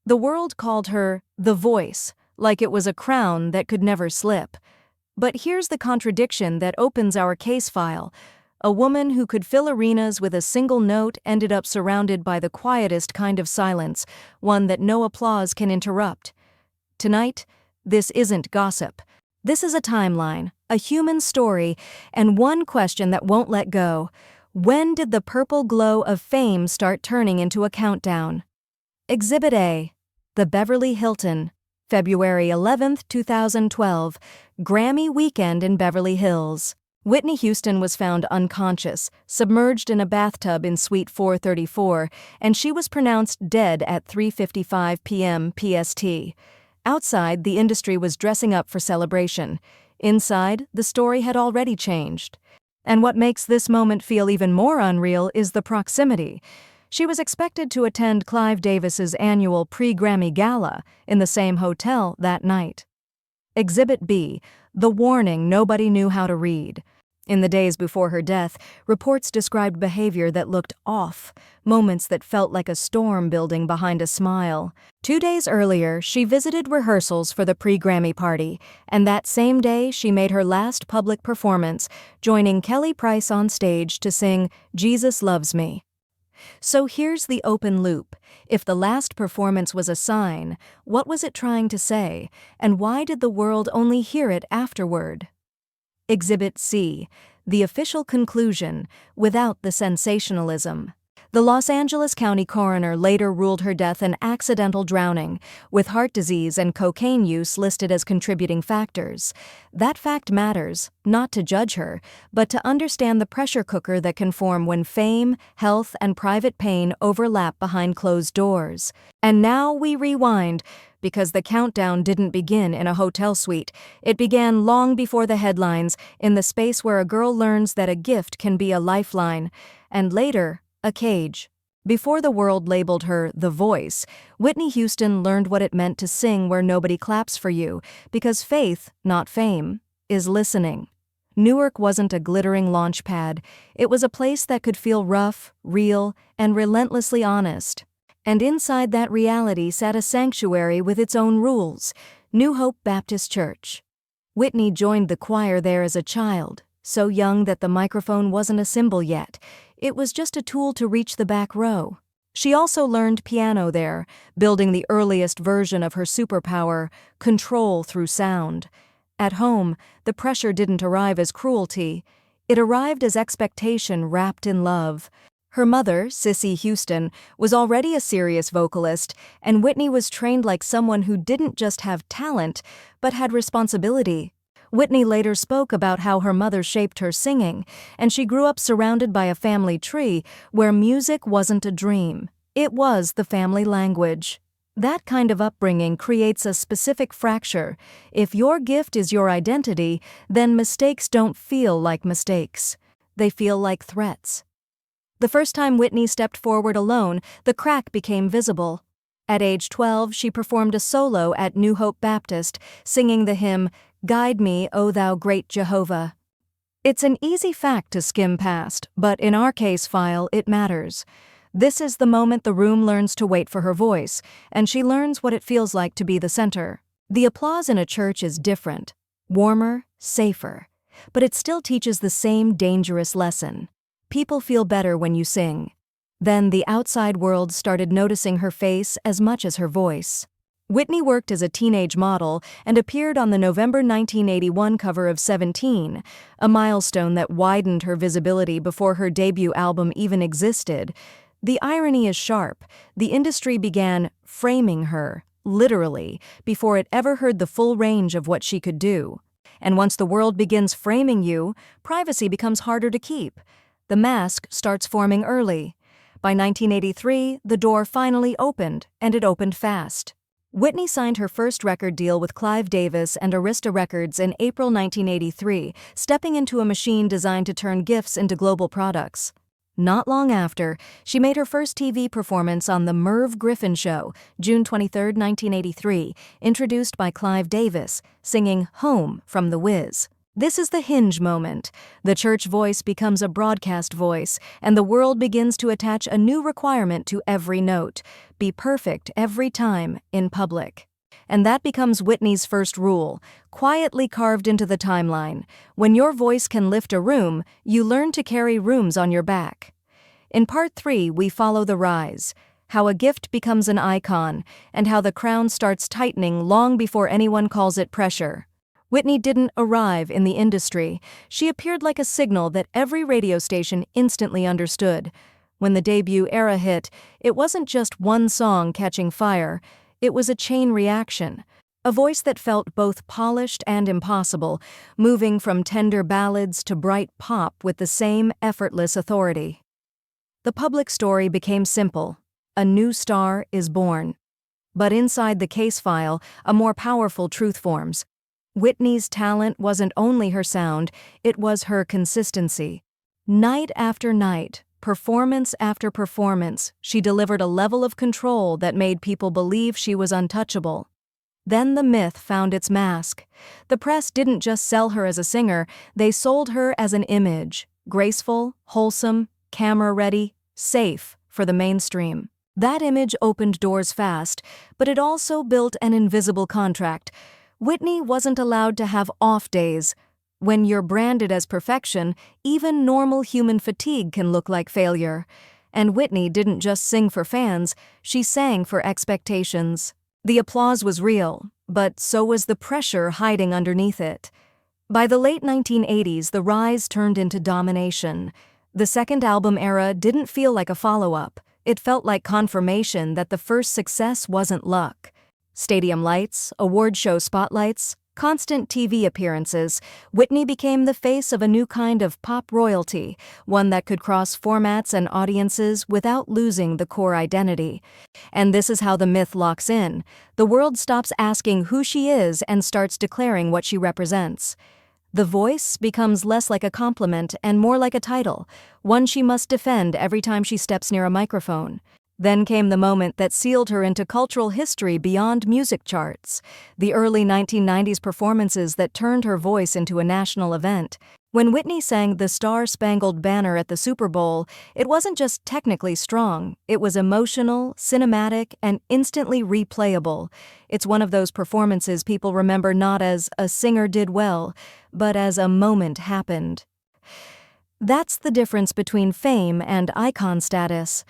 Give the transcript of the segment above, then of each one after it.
The world called her the voice, like it was a crown that could never slip. But here's the contradiction that opens our case file. A woman who could fill arenas with a single note ended up surrounded by the quietest kind of silence, one that no applause can interrupt. Tonight, this isn't gossip. This is a timeline, a human story, and one question that won't let go. When did the purple glow of fame start turning into a countdown? Exhibit A. The Beverly Hilton, February 11, 2012, Grammy-weekend in Beverly Hills. Whitney Houston was found unconscious, submerged in a bathtub in Suite 434, and she was pronounced dead at 3:55 p.m. PST. Outside, the industry was dressing up for celebration. Inside, the story had already changed. And what makes this moment feel even more unreal is the proximity. She was expected to attend Clive Davis's annual pre-Grammy gala in the same hotel that night. Exhibit B. The warning nobody knew how to read. In the days before her death, reports described behavior that looked off, moments that felt like a storm building behind a smile. 2 days earlier, she visited rehearsals for the pre-Grammy party, and that same day she made her last public performance, joining Kelly Price on stage to sing "Jesus Loves Me." So here's the open loop. If the last performance was a sign, what was it trying to say, and why did the world only hear it afterward? Exhibit C. The official conclusion, without the sensationalism. The Los Angeles County coroner later ruled her death an accidental drowning, with heart disease and cocaine use listed as contributing factors. That fact matters, not to judge her, but to understand the pressure cooker that can form when fame, health, and private pain overlap behind closed doors. And now we rewind, because the countdown didn't begin in a hotel suite. It began long before the headlines, in the space where a girl learns that a gift can be a lifeline, and later, a cage. Before the world labeled her the voice, Whitney Houston learned what it meant to sing where nobody claps for you, because faith, not fame, is listening. Newark wasn't a glittering launch pad. It was a place that could feel rough, real, and relentlessly honest. And inside that reality sat a sanctuary with its own rules, New Hope Baptist Church. Whitney joined the choir there as a child, so young that the microphone wasn't a symbol yet. It was just a tool to reach the back row. She also learned piano there, building the earliest version of her superpower, control through sound. At home, the pressure didn't arrive as cruelty. It arrived as expectation wrapped in love. Her mother, Cissy Houston, was already a serious vocalist, and Whitney was trained like someone who didn't just have talent, but had responsibility. Whitney later spoke about how her mother shaped her singing, and she grew up surrounded by a family tree where music wasn't a dream. It was the family language. That kind of upbringing creates a specific fracture. If your gift is your identity, then mistakes don't feel like mistakes. They feel like threats. The first time Whitney stepped forward alone, the crack became visible. At age 12, she performed a solo at New Hope Baptist, singing the hymn, "Guide Me, O Thou Great Jehovah." It's an easy fact to skim past, but in our case file, it matters. This is the moment the room learns to wait for her voice, and she learns what it feels like to be the center. The applause in a church is different, warmer, safer, but it still teaches the same dangerous lesson. People feel better when you sing. Then the outside world started noticing her face as much as her voice. Whitney worked as a teenage model and appeared on the November 1981 cover of 17, a milestone that widened her visibility before her debut album even existed. The irony is sharp. The industry began framing her, literally, before it ever heard the full range of what she could do. And once the world begins framing you, privacy becomes harder to keep. The mask starts forming early. By 1983, the door finally opened, and it opened fast. Whitney signed her first record deal with Clive Davis and Arista Records in April 1983, stepping into a machine designed to turn gifts into global products. Not long after, she made her first TV performance on The Merv Griffin Show, June 23, 1983, introduced by Clive Davis, singing Home from The Wiz. This is the hinge moment. The church voice becomes a broadcast voice, and the world begins to attach a new requirement to every note: be perfect every time in public. And that becomes Whitney's first rule, quietly carved into the timeline. When your voice can lift a room, you learn to carry rooms on your back. In Part 3, we follow the rise, how a gift becomes an icon, and how the crown starts tightening long before anyone calls it pressure. Whitney didn't arrive in the industry. She appeared like a signal that every radio station instantly understood. When the debut era hit, it wasn't just one song catching fire. It was a chain reaction. A voice that felt both polished and impossible, moving from tender ballads to bright pop with the same effortless authority. The public story became simple. A new star is born. But inside the case file, a more powerful truth forms. Whitney's talent wasn't only her sound, it was her consistency. Night after night, performance after performance, she delivered a level of control that made people believe she was untouchable. Then the myth found its mask. The press didn't just sell her as a singer, they sold her as an image: graceful, wholesome, camera-ready, safe for the mainstream. That image opened doors fast, but it also built an invisible contract. Whitney wasn't allowed to have off days. When you're branded as perfection, even normal human fatigue can look like failure. And Whitney didn't just sing for fans, she sang for expectations. The applause was real, but so was the pressure hiding underneath it. By the late 1980s, the rise turned into domination. The second album era didn't feel like a follow-up. It felt like confirmation that the first success wasn't luck. Stadium lights, award show spotlights, constant TV appearances, Whitney became the face of a new kind of pop royalty, one that could cross formats and audiences without losing the core identity. And this is how the myth locks in. The world stops asking who she is and starts declaring what she represents. The voice becomes less like a compliment and more like a title, one she must defend every time she steps near a microphone. Then came the moment that sealed her into cultural history beyond music charts, the early 1990s performances that turned her voice into a national event. When Whitney sang the Star-Spangled Banner at the Super Bowl, it wasn't just technically strong, it was emotional, cinematic, and instantly replayable. It's one of those performances people remember not as a singer did well, but as a moment happened. That's the difference between fame and icon status.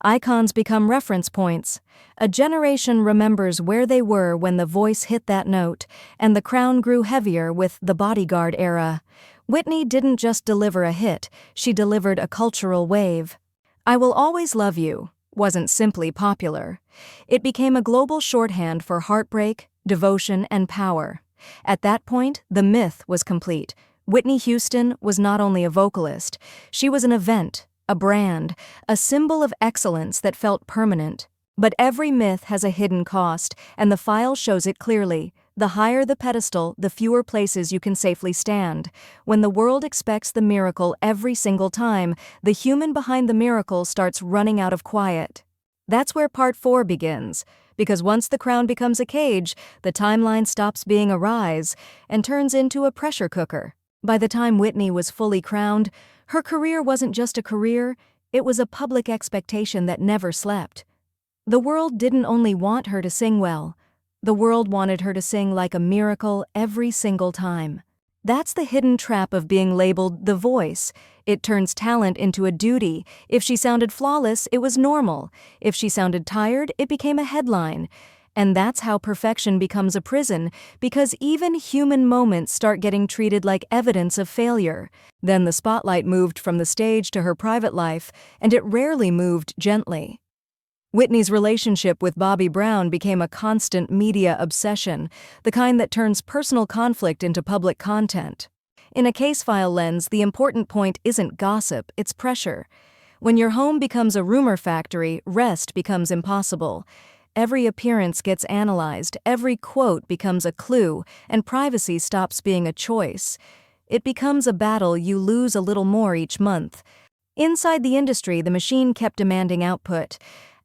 Icons become reference points. A generation remembers where they were when the voice hit that note, and the crown grew heavier with the Bodyguard era. Whitney didn't just deliver a hit, she delivered a cultural wave. I Will Always Love You wasn't simply popular. It became a global shorthand for heartbreak, devotion, and power. At that point, the myth was complete. Whitney Houston was not only a vocalist, she was an event, a brand, a symbol of excellence that felt permanent. But every myth has a hidden cost, and the file shows it clearly. The higher the pedestal, the fewer places you can safely stand. When the world expects the miracle every single time, the human behind the miracle starts running out of quiet. That's where Part 4 begins, because once the crown becomes a cage, the timeline stops being a rise and turns into a pressure cooker. By the time Whitney was fully crowned, her career wasn't just a career, it was a public expectation that never slept. The world didn't only want her to sing well, the world wanted her to sing like a miracle every single time. That's the hidden trap of being labeled the voice. It turns talent into a duty. If she sounded flawless, it was normal. If she sounded tired, it became a headline. And that's how perfection becomes a prison, because even human moments start getting treated like evidence of failure. Then the spotlight moved from the stage to her private life, and it rarely moved gently. Whitney's relationship with Bobby Brown became a constant media obsession, the kind that turns personal conflict into public content. In a case file lens, the important point isn't gossip, it's pressure. When your home becomes a rumor factory, rest becomes impossible. Every appearance gets analyzed, every quote becomes a clue, and privacy stops being a choice. It becomes a battle you lose a little more each month. Inside the industry, the machine kept demanding output.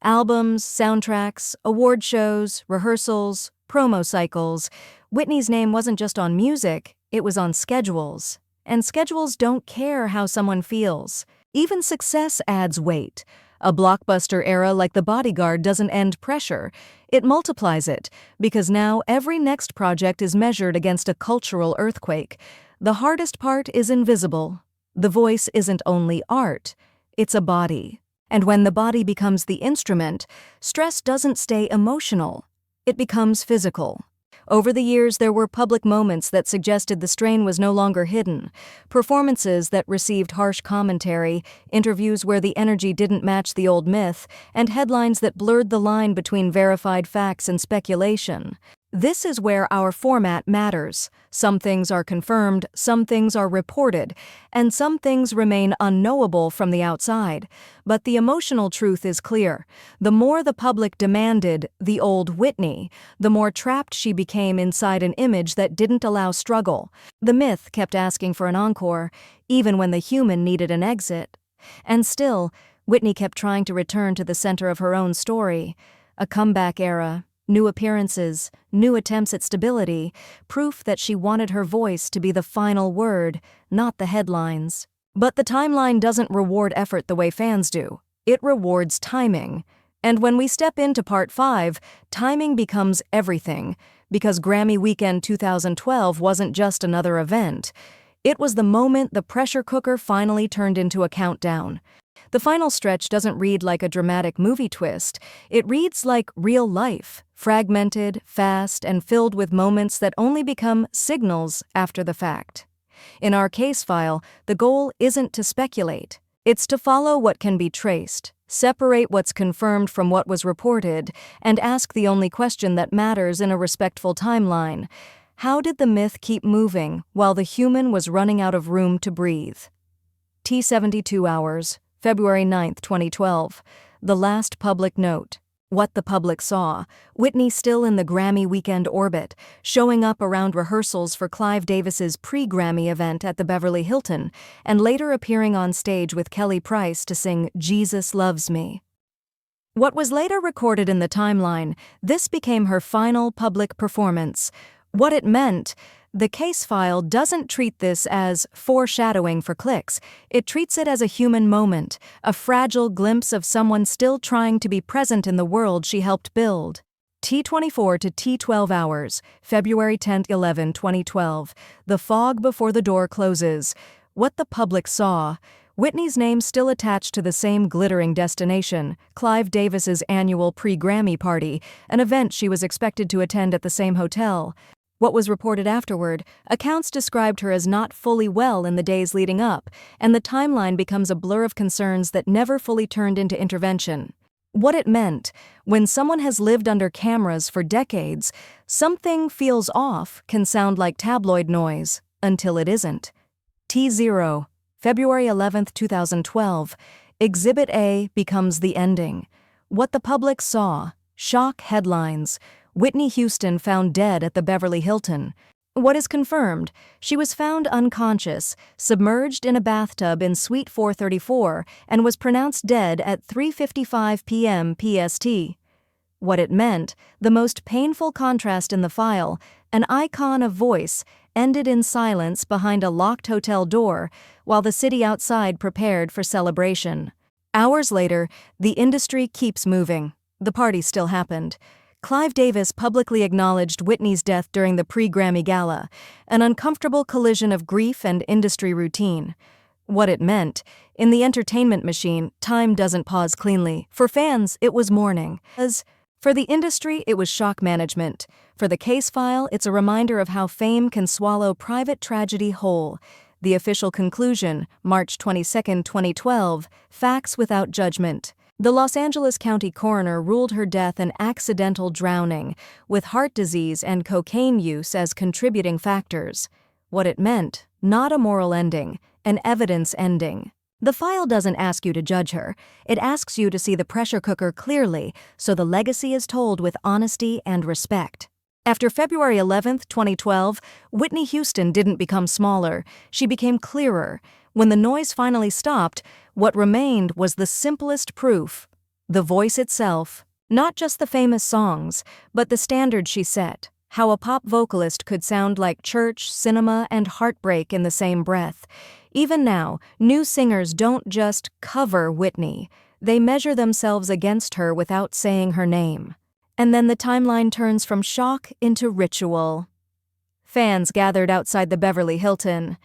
Albums, soundtracks, award shows, rehearsals, promo cycles. Whitney's name wasn't just on music, it was on schedules. And schedules don't care how someone feels. Even success adds weight. A blockbuster era like The Bodyguard doesn't end pressure. It multiplies it, because now every next project is measured against a cultural earthquake. The hardest part is invisible. The voice isn't only art, it's a body. And when the body becomes the instrument, stress doesn't stay emotional. It becomes physical. Over the years, there were public moments that suggested the strain was no longer hidden, performances that received harsh commentary, interviews where the energy didn't match the old myth, and headlines that blurred the line between verified facts and speculation. This is where our format matters. Some things are confirmed, some things are reported, and some things remain unknowable from the outside. But the emotional truth is clear. The more the public demanded the old Whitney, the more trapped she became inside an image that didn't allow struggle. The myth kept asking for an encore, even when the human needed an exit. And still, Whitney kept trying to return to the center of her own story. A comeback era. New appearances, new attempts at stability, proof that she wanted her voice to be the final word, not the headlines. But the timeline doesn't reward effort the way fans do. It rewards timing. And when we step into Part 5, timing becomes everything, because Grammy-weekend 2012 wasn't just another event. It was the moment the pressure cooker finally turned into a countdown. The final stretch doesn't read like a dramatic movie twist. It reads like real life, fragmented, fast, and filled with moments that only become signals after the fact. In our case file, the goal isn't to speculate. It's to follow what can be traced, separate what's confirmed from what was reported, and ask the only question that matters in a respectful timeline. How did the myth keep moving while the human was running out of room to breathe? T72 Hours. February 9, 2012. The last public note. What the public saw. Whitney still in the Grammy-weekend orbit, showing up around rehearsals for Clive Davis's pre-Grammy event at the Beverly Hilton, and later appearing on stage with Kelly Price to sing Jesus Loves Me. What was later recorded in the timeline, this became her final public performance. What it meant. The case file doesn't treat this as foreshadowing for clicks. It treats it as a human moment, a fragile glimpse of someone still trying to be present in the world she helped build. T24 to T12 Hours, February 10, 11, 2012. The fog before the door closes. What the public saw. Whitney's name still attached to the same glittering destination, Clive Davis's annual pre-Grammy party, an event she was expected to attend at the same hotel. What was reported afterward, accounts described her as not fully well in the days leading up, and the timeline becomes a blur of concerns that never fully turned into intervention. What it meant, when someone has lived under cameras for decades, something feels off can sound like tabloid noise, until it isn't. T0, February 11, 2012. Exhibit A becomes the ending. What the public saw. Shock headlines. Whitney Houston found dead at the Beverly Hilton. What is confirmed? She was found unconscious, submerged in a bathtub in Suite 434, and was pronounced dead at 3:55 p.m. PST. What it meant, the most painful contrast in the file, an icon of voice, ended in silence behind a locked hotel door, while the city outside prepared for celebration. Hours later, the industry keeps moving. The party still happened. Clive Davis publicly acknowledged Whitney's death during the pre-Grammy gala, an uncomfortable collision of grief and industry routine. What it meant, in the entertainment machine, time doesn't pause cleanly. For fans, it was mourning. For the industry, it was shock management. For the case file, it's a reminder of how fame can swallow private tragedy whole. The official conclusion, March 22, 2012, facts without judgment. The Los Angeles County coroner ruled her death an accidental drowning, with heart disease and cocaine use as contributing factors. What it meant, not a moral ending, an evidence ending. The file doesn't ask you to judge her. It asks you to see the pressure cooker clearly, so the legacy is told with honesty and respect. After February 11, 2012, Whitney Houston didn't become smaller. She became clearer. When the noise finally stopped, what remained was the simplest proof. The voice itself. Not just the famous songs, but the standard she set. how a pop vocalist could sound like church, cinema, and heartbreak in the same breath. Even now, new singers don't just cover Whitney, they measure themselves against her without saying her name. And then the timeline turns from shock into ritual. Fans gathered outside the Beverly Hilton.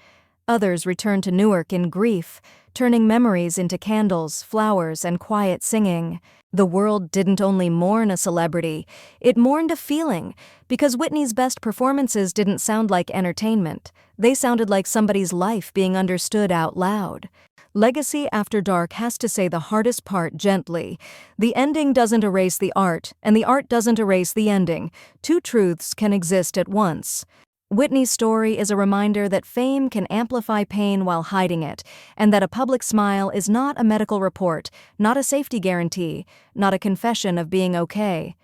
Others returned to Newark in grief, turning memories into candles, flowers, and quiet singing. The world didn't only mourn a celebrity, it mourned a feeling, because Whitney's best performances didn't sound like entertainment. They sounded like somebody's life being understood out loud. Legacy After Dark has to say the hardest part gently. The ending doesn't erase the art, and the art doesn't erase the ending. Two truths can exist at once. Whitney's story is a reminder that fame can amplify pain while hiding it, and that a public smile is not a medical report, not a safety guarantee, not a confession of being okay.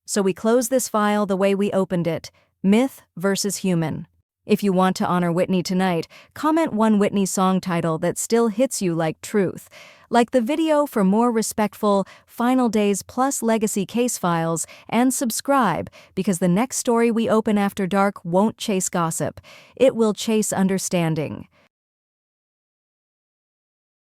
So we close this file the way we opened it: myth versus human. If you want to honor Whitney tonight, comment one Whitney song title that still hits you like truth. Like the video for more respectful Final Days plus Legacy case files, and subscribe, because the next story we open after dark won't chase gossip. It will chase understanding.